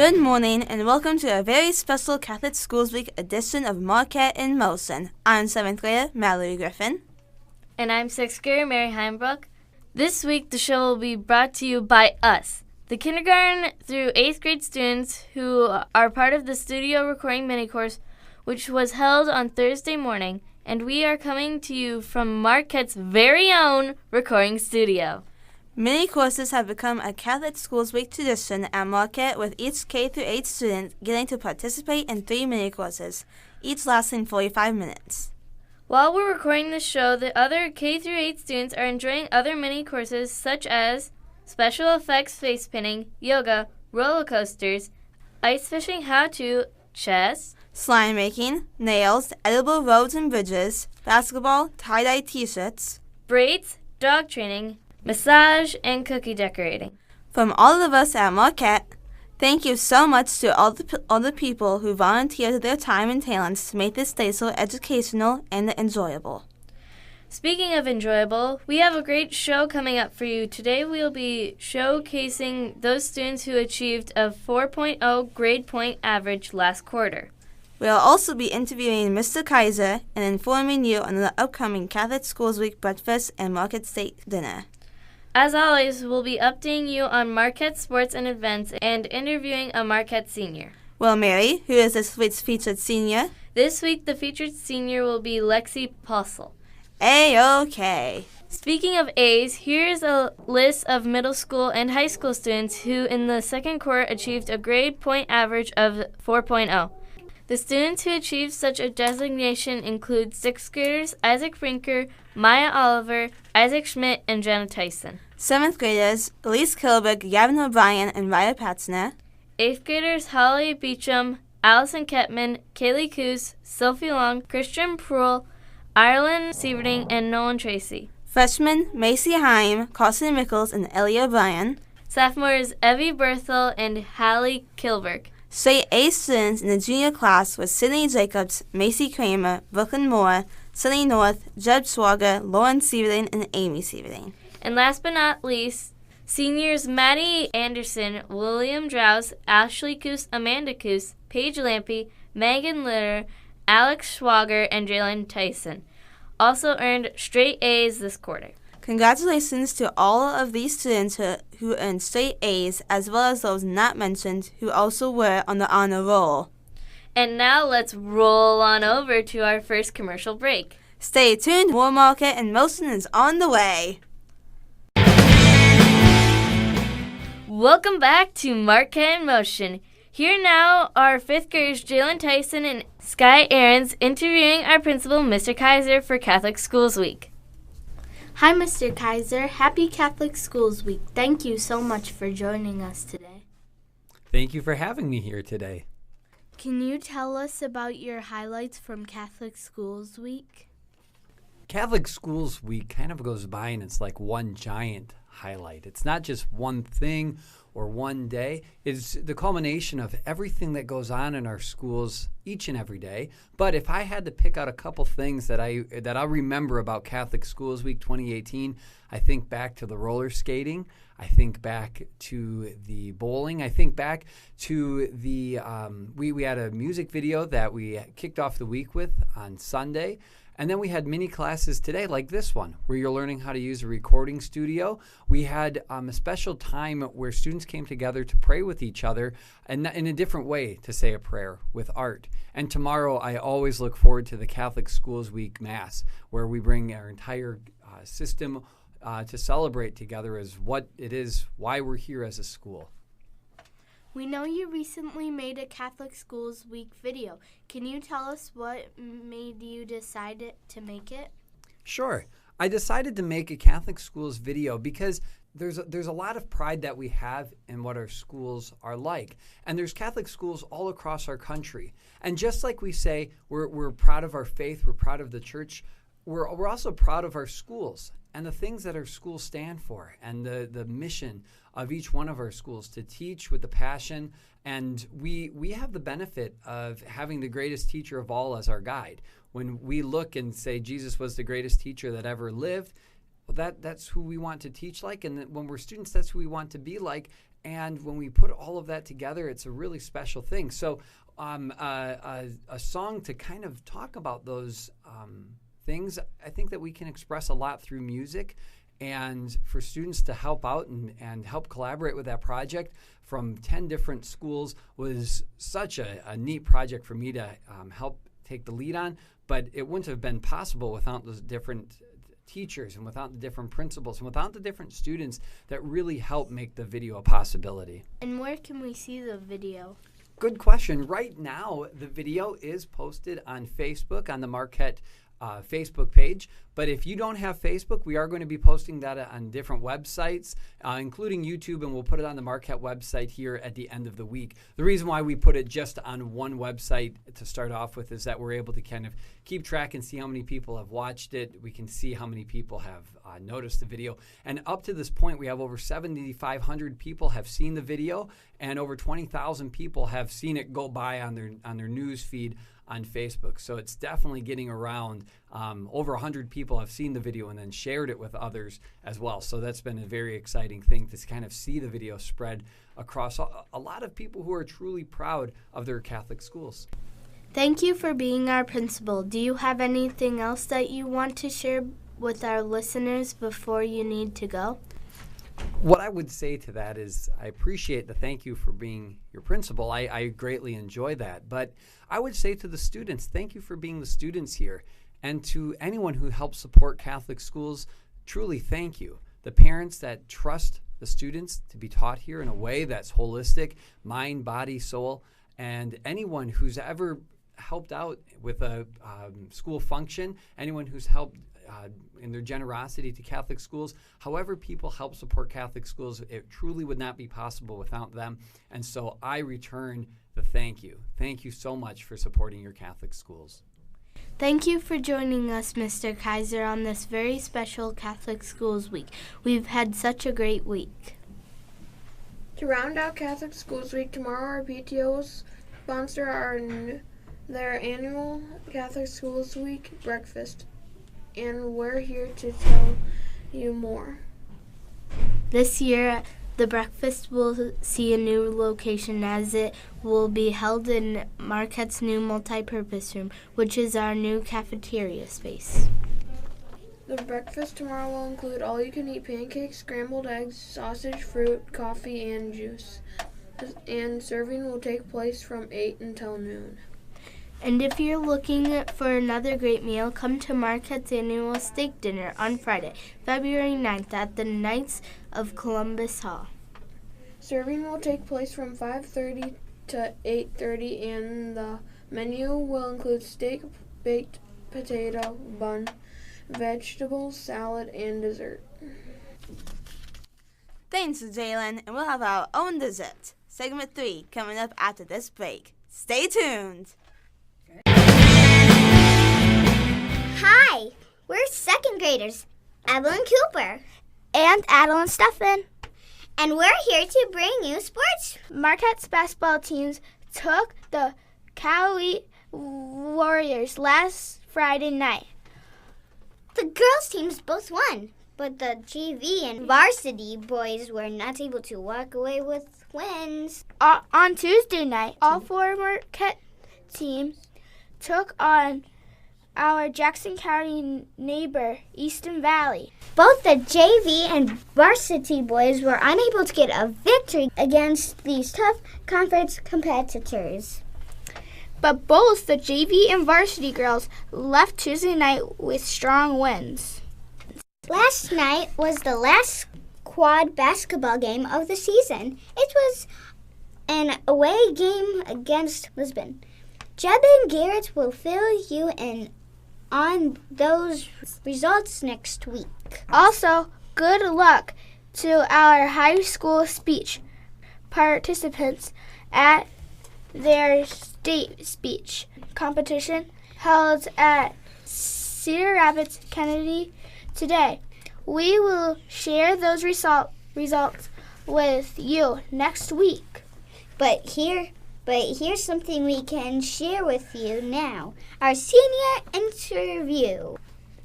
Good morning and welcome to a very special Catholic Schools Week edition of Marquette in Motion. I'm 7th grader Mallory Griffin. And I'm 6th grader Mary Heimbrook. This week the show will be brought to you by us, the kindergarten through 8th grade students who are part of the studio recording mini course, which was held on Thursday morning, and we are coming to you from Marquette's very own recording studio. Mini courses have become a Catholic Schools Week tradition at Marquette, with each K-8 student getting to participate in 3 mini courses, each lasting 45 minutes. While we're recording this show, the other K-8 students are enjoying other mini courses such as special effects face painting, yoga, roller coasters, ice fishing how-to, chess, slime making, nails, edible roads and bridges, basketball, tie-dye t-shirts, braids, dog training, massage, and cookie decorating. From all of us at Marquette, thank you so much to all the people who volunteered their time and talents to make this day so educational and enjoyable. Speaking of enjoyable, we have a great show coming up for you. Today we'll be showcasing those students who achieved a 4.0 grade point average last quarter. We'll also be interviewing Mr. Kaiser and informing you on the upcoming Catholic Schools Week breakfast and Marquette State dinner. As always, we'll be updating you on Marquette sports and events and interviewing a Marquette senior. Well, Mary, who is this week's featured senior? This week, the featured senior will be Lexi Pussel. A-okay. Speaking of A's, here's a list of middle school and high school students who in the second quarter achieved a grade point average of 4.0. The students who achieved such a designation include 6th graders Isaac Brinker, Maya Oliver, Isaac Schmidt, and Jenna Tyson. 7th graders Elise Kilberg, Gavin O'Brien, and Raya Patzner. 8th graders Holly Beecham, Allison Ketman, Kaylee Coos, Sophie Long, Christian Pruill, Ireland Sieverding, and Nolan Tracy. Freshmen Macy Heim, Carson Mickles, and Ellie O'Brien. Sophomores Evie Berthel and Hallie Kilberg. Straight A students in the junior class were Sydney Jacobs, Macy Kramer, Brooklyn Moore, Sunny North, Jeb Schwager, Lauren Sieverding, and Amy Sieverding. And last but not least, seniors Maddie Anderson, William Drowse, Ashley Coos, Amanda Coos, Paige Lampy, Megan Litter, Alex Schwager, and Jalen Tyson also earned straight A's this quarter. Congratulations to all of these students who earned straight A's, as well as those not mentioned who also were on the honor roll. And now let's roll on over to our first commercial break. Stay tuned, more Marquette in Motion is on the way. Welcome back to Marquette in Motion. Here now are 5th graders Jalen Tyson and Sky Aarons interviewing our principal, Mr. Kaiser, for Catholic Schools Week. Hi, Mr. Kaiser. Happy Catholic Schools Week. Thank you so much for joining us today. Thank you for having me here today. Can you tell us about your highlights from Catholic Schools Week? Catholic Schools Week kind of goes by and it's like one giant highlight. It's not just one thing or one day. It's the culmination of everything that goes on in our schools each and every day. But if I had to pick out a couple things that I'll remember about Catholic Schools Week 2018, I think back to the roller skating. I think back to the bowling. I think back to the we had a music video that we kicked off the week with on Sunday. And then we had mini classes today like this one, where you're learning how to use a recording studio. We had a special time where students came together to pray with each other and in a different way to say a prayer with art. And tomorrow I always look forward to the Catholic Schools Week Mass, where we bring our entire system to celebrate together as what it is, why we're here as a school. We know you recently made a Catholic Schools Week video. Can you tell us what made you decide to make it? Sure. I decided to make a Catholic schools video because there's a lot of pride that we have in what our schools are like. And there's Catholic schools all across our country. And just like we say we're proud of our faith, we're proud of the church, we're also proud of our schools and the things that our schools stand for and the mission of each one of our schools to teach with the passion. And we have the benefit of having the greatest teacher of all as our guide. When we look and say Jesus was the greatest teacher that ever lived, that's who we want to teach like. And when we're students, that's who we want to be like. And when we put all of that together, it's a really special thing. So a song to kind of talk about those things, I think that we can express a lot through music. And for students to help out and help collaborate with that project from 10 different schools was such a neat project for me to help take the lead on. But it wouldn't have been possible without those different teachers and without the different principals and without the different students that really help make the video a possibility. And where can we see the video? Good question. Right now, the video is posted on Facebook, on the Marquette Facebook page. But if you don't have Facebook, we are going to be posting that on different websites, including YouTube, and we'll put it on the Marquette website here at the end of the week. The reason why we put it just on one website to start off with is that we're able to kind of keep track and see how many people have watched it. We can see how many people have noticed the video. And up to this point, we have over 7,500 people have seen the video, and over 20,000 people have seen it go by on their news feed on Facebook. So it's definitely getting around. Over 100 people have seen the video and then shared it with others as well. So that's been a very exciting thing to kind of see the video spread across a lot of people who are truly proud of their Catholic schools. Thank you for being our principal. Do you have anything else that you want to share with our listeners before you need to go? What I would say to that is I appreciate the thank you for being your principal. I greatly enjoy that. But I would say to the students, thank you for being the students here. And to anyone who helps support Catholic schools, truly thank you. The parents that trust the students to be taught here in a way that's holistic, mind, body, soul, and anyone who's ever helped out with a school function, anyone who's helped in their generosity to Catholic schools. However people help support Catholic schools, it truly would not be possible without them. And so I return the thank you. Thank you so much for supporting your Catholic schools. Thank you for joining us, Mr. Kaiser, on this very special Catholic Schools Week. We've had such a great week. To round out Catholic Schools Week, tomorrow our PTOs sponsor their annual Catholic Schools Week breakfast, and we're here to tell you more. This year, the breakfast will see a new location as it will be held in Marquette's new multi-purpose room, which is our new cafeteria space. The breakfast tomorrow will include all-you-can-eat pancakes, scrambled eggs, sausage, fruit, coffee, and juice. And serving will take place from 8 until noon. And if you're looking for another great meal, come to Marquette's annual steak dinner on Friday, February 9th at the Knights of Columbus Hall. Serving will take place from 5:30 to 8:30, and the menu will include steak, baked potato, bun, vegetables, salad, and dessert. Thanks, Jalen, and we'll have our own dessert. Segment 3 coming up after this break. Stay tuned. Hi, we're second graders, Evelyn Cooper and Adeline Stuffin, and we're here to bring you sports. Marquette's basketball teams took the Cowley Warriors last Friday night. The girls' teams both won, but the JV and varsity boys were not able to walk away with wins. On Tuesday night, all four Marquette teams took on our Jackson County neighbor, Easton Valley. Both the JV and varsity boys were unable to get a victory against these tough conference competitors. But both the JV and varsity girls left Tuesday night with strong wins. Last night was the last quad basketball game of the season. It was an away game against Lisbon. Jeb and Garrett will fill you in on those results next week. Also, good luck to our high school speech participants at their state speech competition held at Cedar Rapids Kennedy today. We will share those results with you next week. But here's something we can share with you now. Our senior interview.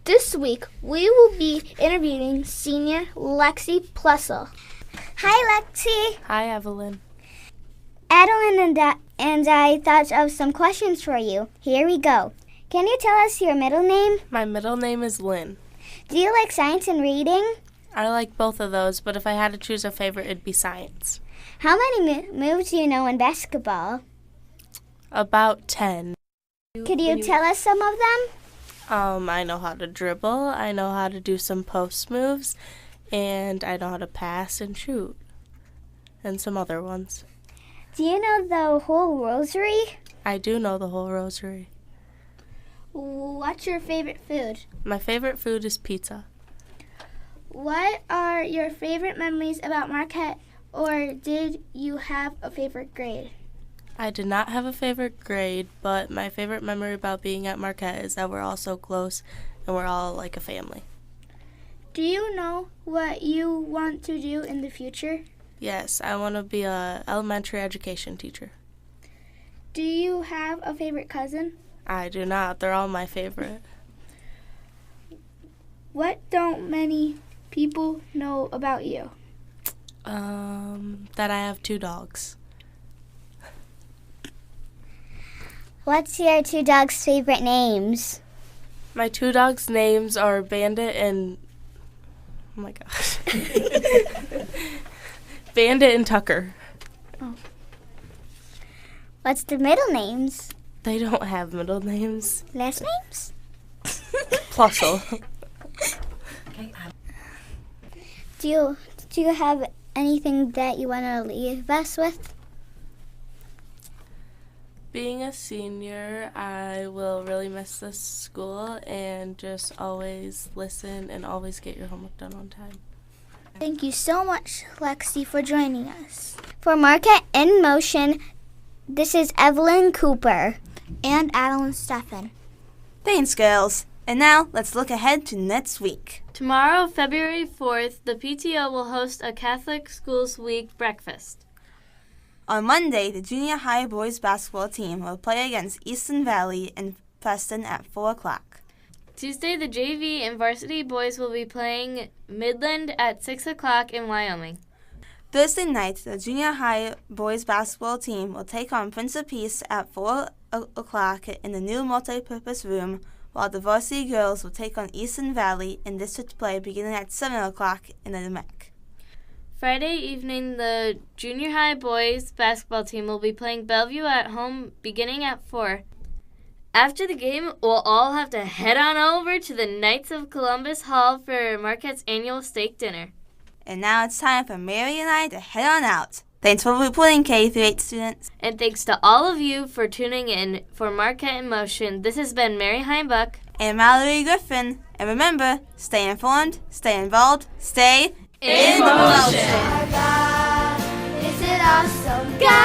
This week, we will be interviewing senior Lexi Plessel. Hi, Lexi. Hi, Evelyn. Adeline and I thought of some questions for you. Here we go. Can you tell us your middle name? My middle name is Lynn. Do you like science and reading? I like both of those, but if I had to choose a favorite, it'd be science. How many moves do you know in basketball? About 10. Could you tell us some of them? I know how to dribble, I know how to do some post moves, and I know how to pass and shoot, and some other ones. Do you know the whole rosary? I do know the whole rosary. What's your favorite food? My favorite food is pizza. What are your favorite memories about Marquette, or did you have a favorite grade? I did not have a favorite grade, but my favorite memory about being at Marquette is that we're all so close and we're all like a family. Do you know what you want to do in the future? Yes, I want to be an elementary education teacher. Do you have a favorite cousin? I do not. They're all my favorite. What don't many people know about you? That I have 2 dogs. What's your 2 dogs' favorite names? My 2 dogs' names are Bandit and... Oh my gosh. Bandit and Tucker. Oh. What's the middle names? They don't have middle names. Last names? Plussel. Do you have anything that you want to leave us with? Being a senior, I will really miss this school and just always listen and always get your homework done on time. Thank you so much, Lexi, for joining us. For Marquette in Motion, this is Evelyn Cooper. And Adeline Steffen. Thanks, girls. And now, let's look ahead to next week. Tomorrow, February 4th, the PTO will host a Catholic Schools Week breakfast. On Monday, the junior high boys basketball team will play against Easton Valley in Preston at 4 o'clock. Tuesday, the JV and varsity boys will be playing Midland at 6 o'clock in Wyoming. Thursday night, the junior high boys basketball team will take on Prince of Peace at 4 o'clock in the new multi-purpose room, while the varsity girls will take on Easton Valley in district play beginning at 7 o'clock in the MEC. Friday evening, the junior high boys basketball team will be playing Bellevue at home beginning at 4. After the game, we'll all have to head on over to the Knights of Columbus Hall for Marquette's annual steak dinner. And now it's time for Mary and I to head on out. Thanks for reporting, K-8 students. And thanks to all of you for tuning in for Marquette in Motion. This has been Mary Heimbach and Mallory Griffin. And remember, stay informed, stay involved, stay in motion. Our God is an awesome God.